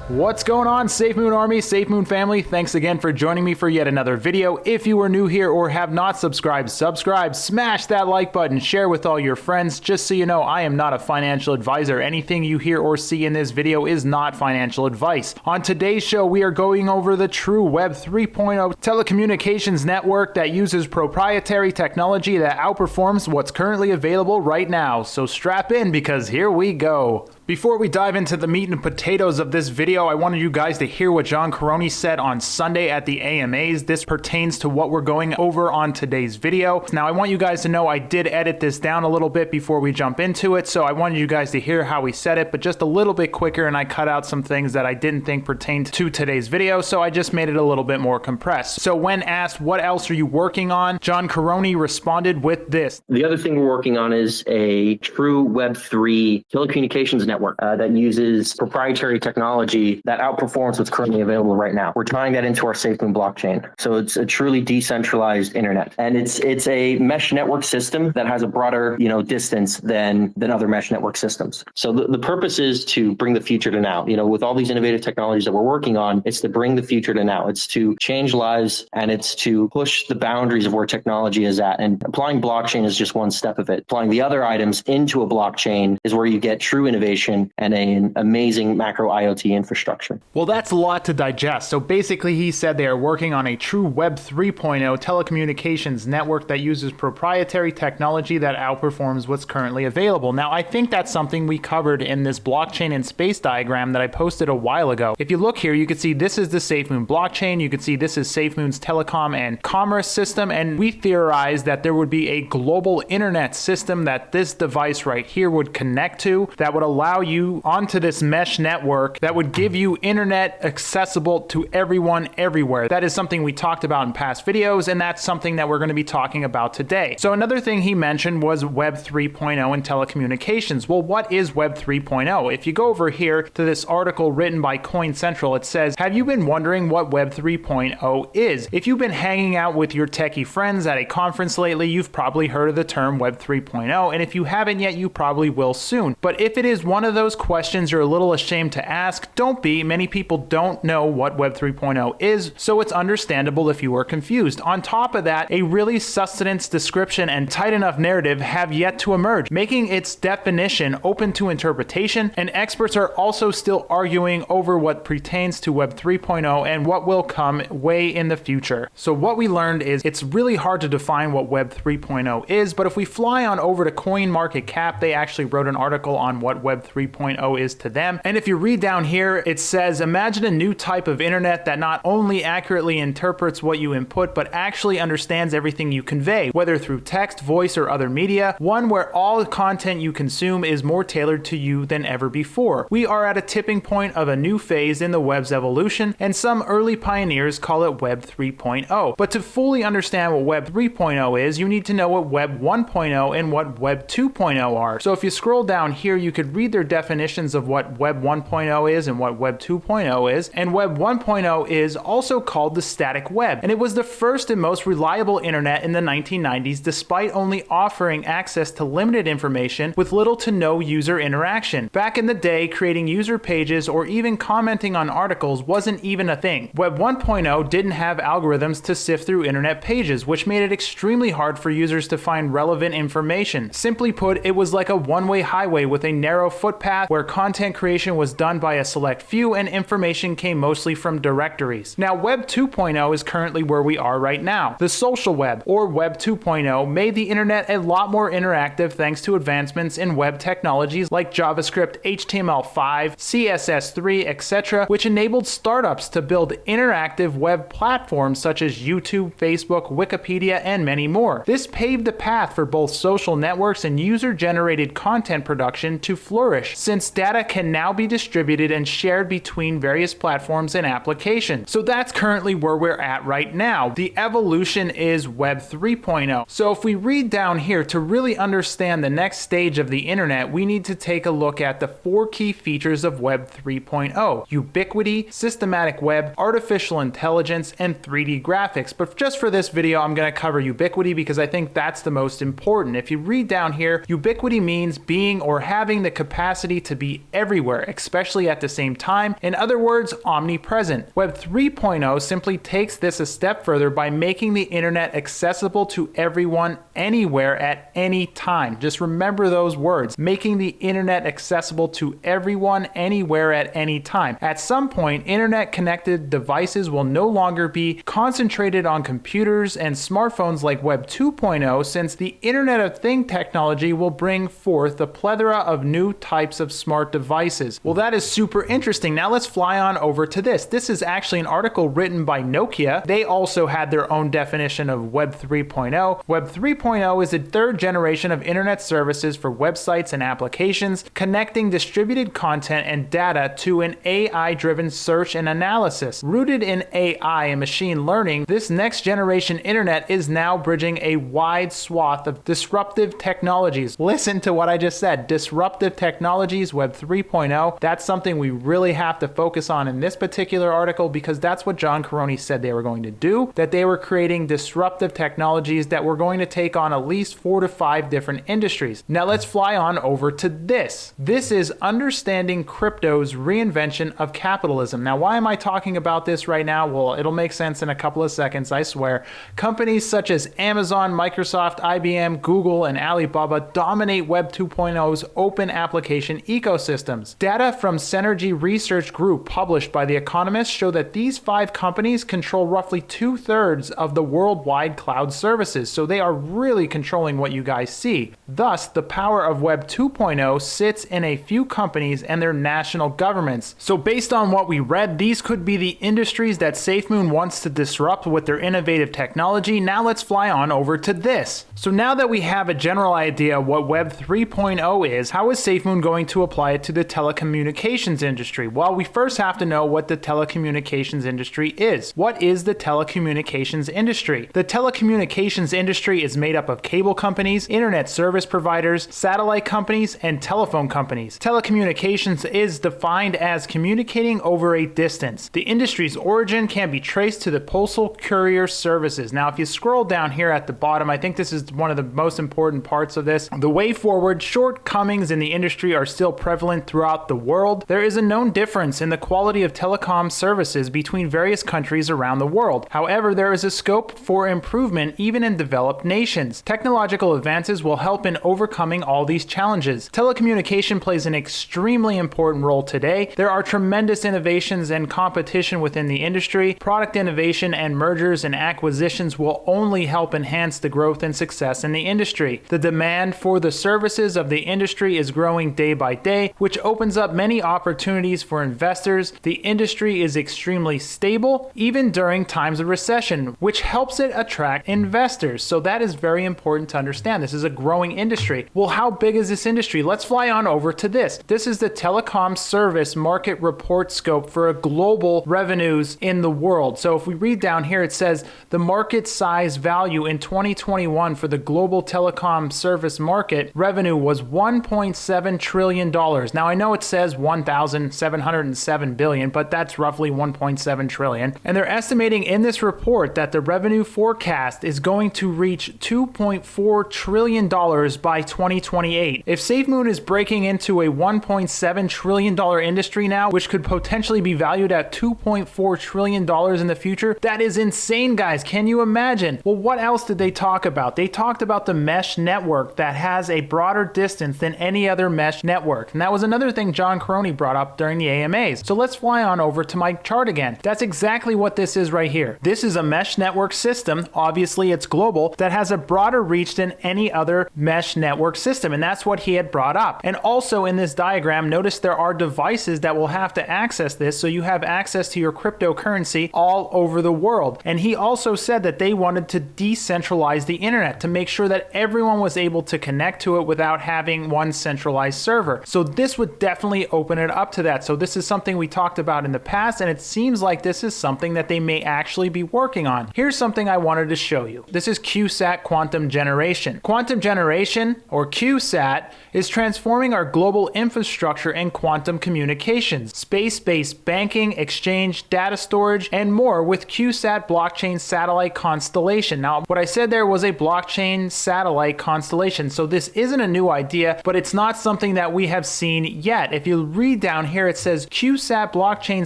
What's going on, Safemoonarmy, Safemoon family? Thanks again for joining me for yet another video. If you are new here or have not subscribed, subscribe, smash that like button, share with all your friends. Just so you know, I am not a financial advisor. Anything you hear or see in this video is not financial advice. On today's show, we are going over the true Web 3.0 telecommunications network that uses proprietary technology that outperforms what's currently available right now. So strap in because here we go. Before we dive into the meat and potatoes of this video, I wanted you guys to hear what John Karony said on Sunday at the AMAs. This pertains to what we're going over on today's video. Now, I want you guys to know I did edit this down a little bit before we jump into it, so I wanted you guys to hear how he said it, but just a little bit quicker, and I cut out some things that I didn't think pertained to today's video, so I just made it a little bit more compressed. So when asked, what else are you working on? John Karony responded with this. The other thing we're working on is a true Web3 telecommunications network that uses proprietary technology that outperforms what's currently available right now. We're tying that into our Safemoon blockchain. So it's a truly decentralized internet. And it's a mesh network system that has a broader, distance than other mesh network systems. So the purpose is to bring the future to now. With all these innovative technologies that we're working on, it's to bring the future to now. It's to change lives, and it's to push the boundaries of where technology is at. And applying blockchain is just one step of it. Applying the other items into a blockchain is where you get true innovation and an amazing macro IoT infrastructure. Well, that's a lot to digest. So basically, he said they are working on a true Web 3.0 telecommunications network that uses proprietary technology that outperforms what's currently available. Now, I think that's something we covered in this blockchain in space diagram that I posted a while ago. If you look here, you can see this is the Safemoon blockchain. You can see this is Safemoon's telecom and commerce system. And we theorized that there would be a global internet system that this device right here would connect to that would allow you onto this mesh network that would give you internet accessible to everyone everywhere. That is something we talked about in past videos, and that's something that we're going to be talking about today. So another thing he mentioned was Web 3.0 and telecommunications. Well, what is Web 3.0? If you go over here to this article written by Coin Central, it says, have you been wondering what Web 3.0 is? If you've been hanging out with your techie friends at a conference lately, you've probably heard of the term Web 3.0, and if you haven't yet, you probably will soon. But if it is one of those questions you're a little ashamed to ask, don't be. Many people don't know what Web 3.0 is, so it's understandable if you are confused. On top of that, a really sustenance description and tight enough narrative have yet to emerge, making its definition open to interpretation, and experts are also still arguing over what pertains to Web 3.0 and what will come way in the future. So what we learned is it's really hard to define what Web 3.0 is, but if we fly on over to CoinMarketCap, they actually wrote an article on what Web 3.0 is to them. And if you read down here, it says, imagine a new type of internet that not only accurately interprets what you input, but actually understands everything you convey, whether through text, voice, or other media, one where all content you consume is more tailored to you than ever before. We are at a tipping point of a new phase in the web's evolution, and some early pioneers call it Web 3.0. But to fully understand what Web 3.0 is, you need to know what Web 1.0 and what Web 2.0 are. So if you scroll down here, you could read their definitions of what Web 1.0 is and what Web 2.0 is. And Web 1.0 is also called the static web. And it was the first and most reliable internet in the 1990s, despite only offering access to limited information with little to no user interaction. Back in the day, creating user pages or even commenting on articles wasn't even a thing. Web 1.0 didn't have algorithms to sift through internet pages, which made it extremely hard for users to find relevant information. Simply put, it was like a one-way highway with a narrow footpath where content creation was done by a select few and information came mostly from directories. Now, Web 2.0 is currently where we are right now. The social web, or Web 2.0, made the internet a lot more interactive thanks to advancements in web technologies like JavaScript, HTML5, CSS3, etc., which enabled startups to build interactive web platforms such as YouTube, Facebook, Wikipedia, and many more. This paved the path for both social networks and user-generated content production to flourish, since data can now be distributed and shared between various platforms and applications. So that's currently where we're at right now. The evolution is Web 3.0. So if we read down here, to really understand the next stage of the internet, we need to take a look at the 4 key features of Web 3.0: ubiquity, systematic web, artificial intelligence, and 3D graphics. But just for this video, I'm going to cover ubiquity because I think that's the most important. If you read down here, ubiquity means being or having the capacity to be everywhere, especially at the same time. In other words, omnipresent. Web 3.0 simply takes this a step further by making the internet accessible to everyone anywhere at any time. Just remember those words, making the internet accessible to everyone anywhere at any time. At some point, internet connected devices will no longer be concentrated on computers and smartphones like Web 2.0, since the Internet of Things technology will bring forth a plethora of new types of smart devices. Well, that is super interesting. Now let's fly on over to this. This is actually an article written by Nokia. They also had their own definition of Web 3.0. Web 3.0 is a third generation of internet services for websites and applications, connecting distributed content and data to an AI-driven search and analysis. Rooted in AI and machine learning, this next generation internet is now bridging a wide swath of disruptive technologies. Listen to what I just said. Disruptive technologies, Web 3.0. That's something we really have to focus on in this particular article, because that's what John Karony said they were going to do, that they were creating disruptive technologies that were going to take on at least 4 to 5 different industries. Now let's fly on over to this. This is Understanding Crypto's Reinvention of Capitalism. Now, why am I talking about this right now? Well, it'll make sense in a couple of seconds, I swear. Companies such as Amazon, Microsoft, IBM, Google, and Alibaba dominate Web 2.0's open application ecosystems. Data from Synergy Research Group published by The Economist show that these 5 companies control roughly 2/3 of the worldwide cloud services, so they are really controlling what you guys see. Thus, the power of Web 2.0 sits in a few companies and their national governments. So based on what we read, these could be the industries that Safemoon wants to disrupt with their innovative technology. Now let's fly on over to this. So now that we have a general idea what Web 3.0 is, how is Safemoon going to apply it to the telecommunications industry? Well, we first have to know what the telecommunications industry is. What is the telecommunications industry? The telecommunications industry is made up of cable companies, internet service providers, satellite companies, and telephone companies. Telecommunications is defined as communicating over a distance. The industry's origin can be traced to the postal courier services. Now, if you scroll down here at the bottom, I think this is one of the most important parts of this. The way forward, shortcomings in the industry are still prevalent throughout the world. There is a known difference in the quality of telecom services between various countries around the world. However, there is a scope for improvement even in developed nations. Technological advances will help in overcoming all these challenges. Telecommunication plays an extremely important role today. There are tremendous innovations and competition within the industry. Product innovation and mergers and acquisitions will only help enhance the growth and success in the industry. The demand for the services of the industry is growing day by day, which opens up many opportunities for investors. The industry is extremely stable, even during times of recession, which helps it attract investors. So that is very important to understand. This is a growing industry. Well, how big is this industry? Let's fly on over to this. This is the telecom service market report scope for global revenues in the world. So if we read down here, it says the market size value in 2021 for the global telecom service market revenue was $1.7 trillion. Now, I know it says 1,707 billion, but that's roughly 1.7 trillion. And they're estimating in this report that the revenue forecast is going to reach $2.4 trillion by 2028. If Safemoon is breaking into a $1.7 trillion industry now, which could potentially be valued at $2.4 trillion in the future, that is insane, guys. Can you imagine? Well, what else did they talk about? They talked about the mesh network that has a broader distance than any other mesh network. And that was another thing John Karony brought up during the AMAs. So let's fly on over to my chart again. That's exactly what this is right here. This is a mesh network system. Obviously, it's global, that has a broader reach than any other mesh network system. And that's what he had brought up. And also in this diagram, notice there are devices that will have to access this, so you have access to your cryptocurrency all over the world. And he also said that they wanted to decentralize the internet to make sure that everyone was able to connect to it without having one centralized server. So this would definitely open it up to that. So this is something we talked about in the past, and it seems like this is something that they may actually be working on. Here's something I wanted to show you. This is QSAT quantum generation. Quantum generation, or QSAT, is transforming our global infrastructure in quantum communications, space-based banking, exchange, data storage, and more with QSAT blockchain satellite constellation. Now, what I said there was a blockchain satellite constellation. So this isn't a new idea, but it's not something that we have seen yet. If you read down here, it says QSAT blockchain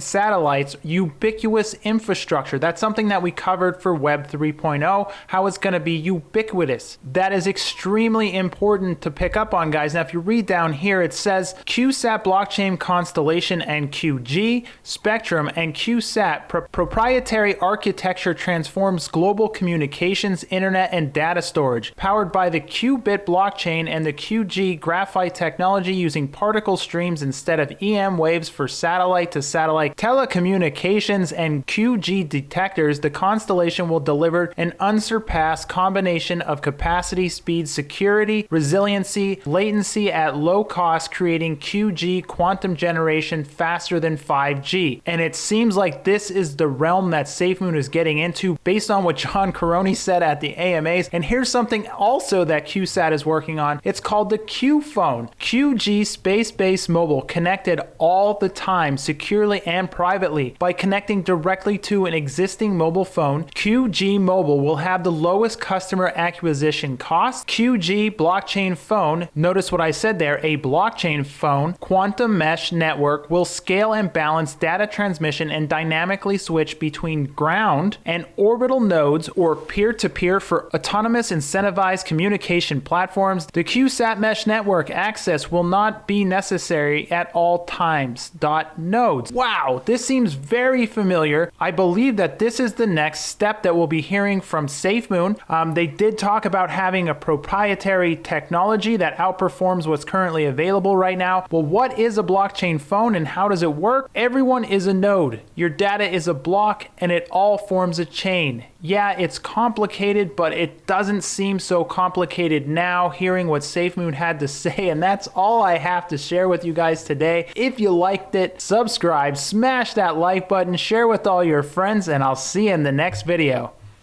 satellites, ubiquitous infrastructure. That's something that we covered for Web 3.0, how it's going to be ubiquitous. That is extremely important to pick up on, guys. Now, if you read down here, it says QSAT blockchain constellation and QG, Spectrum, and QSAT proprietary architecture transforms global communications, internet, and data storage, powered by the qubit blockchain and the QG graphite technology using particle streams instead of EM waves for satellite-to-satellite telecommunications and QG detectors. The constellation will deliver an unsurpassed combination of capacity, speed, security, resiliency, latency at low cost, creating QG quantum generation faster than 5G. And it seems like this is the realm that Safemoon is getting into based on what John Karony said at the AMAs. And here's something also that QSAT is working on. It's called the Q phone. QG space-based mobile, connected all the time, securely and privately. By connecting directly to an existing mobile phone, QG Mobile will have the lowest customer acquisition cost. QG blockchain phone, notice what I said there, a blockchain phone, quantum mesh network will scale and balance data transmission and dynamically switch between ground and orbital nodes or peer-to-peer for autonomous incentivized communication platforms. The QSAT mesh network access will not be necessary at all times. Nodes. Wow, this seems very familiar. I believe that this is the next step that we'll be hearing from Safemoon. They did talk about having a proprietary technology that outperforms what's currently available right now. Well, what is a blockchain phone and how does it work? Everyone is a node. Your data is a block and it all forms a chain. Yeah, it's complicated, but it doesn't seem so complicated now hearing what Safemoon had to say, and that's all I have to share with you guys today. If you liked it, subscribe, smash that like button, share with all your friends, and I'll see you in the next video.